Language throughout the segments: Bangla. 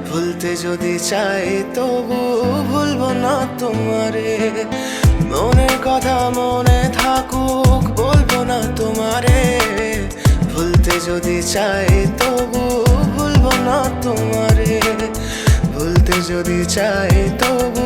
ভুলতে যদি চাই তবু ভুলবো না তোমারে। মনের কথা মনে থাকুক বলবো না তোমারে। ভুলতে যদি চাই তবু ভুলবো না তোমারে। ভুলতে যদি চাই তবু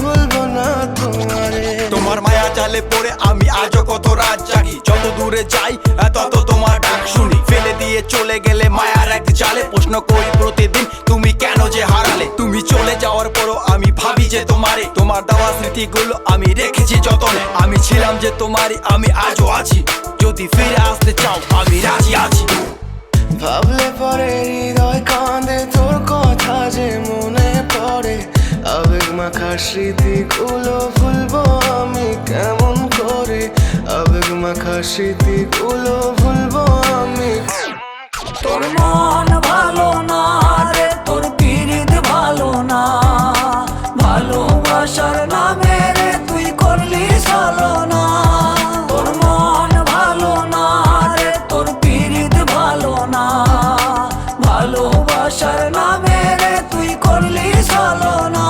ভুলবো না তোমারে। তোমার মায়া জালে পড়ে আমি আজও কত রাত জাগি। যত দূরে যাই তত তোমার ডাক শুনি। ফেলে দিয়ে চলে গেলে মায়ার এক জালে প্রশ্ন করি প্রতিদিন তুমি কেন যে হারালে। তুমি চলে যাওয়ার পরও আমি ভাবি যে তোমারে। তোমার দেওয়া স্মৃতিগুলো আমি রেখেছি যতনে। আমি ছিলাম যে তোমারই, আমি আজও আছি। যদি ফিরে আসতে চাও আমি রাজি আছি। ভাবলে পরে হৃদয় কাঁদে, তোর কথা যে মনে পড়ে। আবেগ মাখা স্মৃতিগুলো ভুলবো আমি কেমন করে। আবেগ মাখা স্মৃতিগুলো ভুলবো আমি। তোর মন ভালো না রে, তোর পিরিত ভালো না। ভালোবাসার নামে রে তুই করলি ছলনা। তোর মন ভালো না রে, তোর পিরিত ভালো না। ভালোবাসার নামে রে তুই করলি ছলনা।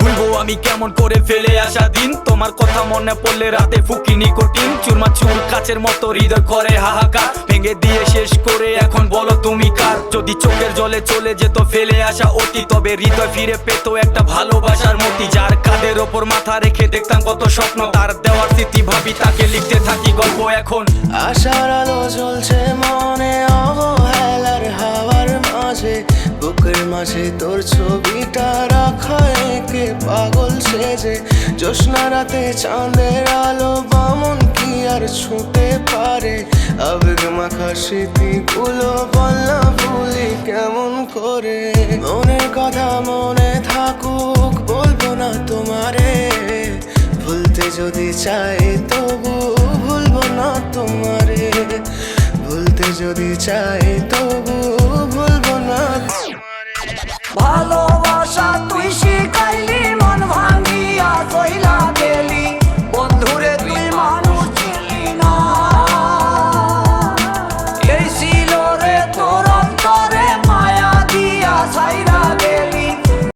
ভুলবো আমি কেমন করে ফেলে আসা দিন। তোমার কথা মনে পড়লে রাতে ফুকি নিকোটিন। চুরমা চুর কাচের মতো হৃদয় করে হাহাকার। ভেঙে দিয়ে শেষ করে এখন বলো তুমি কার। যদি চোখের জলে চলে যেত ফেলে আসা অতীত, তবে হৃদয় ফিরে পেত একটা ভালোবাসার মতি। যার কাঁধের ওপর মাথা রেখে দেখতাম কত স্বপ্ন, তার দেওয়ার স্মৃতি ভাবি তাকে লিখতে থাকি গল্প এখন। আশার আলো জ্বলছে মনে অবহেলার হাওয়ার মাঝে। বুকের মাঝে তোর ছবিটা রাখা একে পাগল সেজে। জ্যোৎস্না রাতে চাঁদের আলো বামন কি আর ছুঁতে পারে। আবেগ মাখা স্মৃতিগুলো বলনা ভুলি কেমন করে। মনের কথা মনে থাকুক বলবো না তোমারে। ভুলতে যদি চাই তবু ভুলবো না তোমারে। ভুলতে যদি চাই তবু ভুলবো না তোমারে। ভালো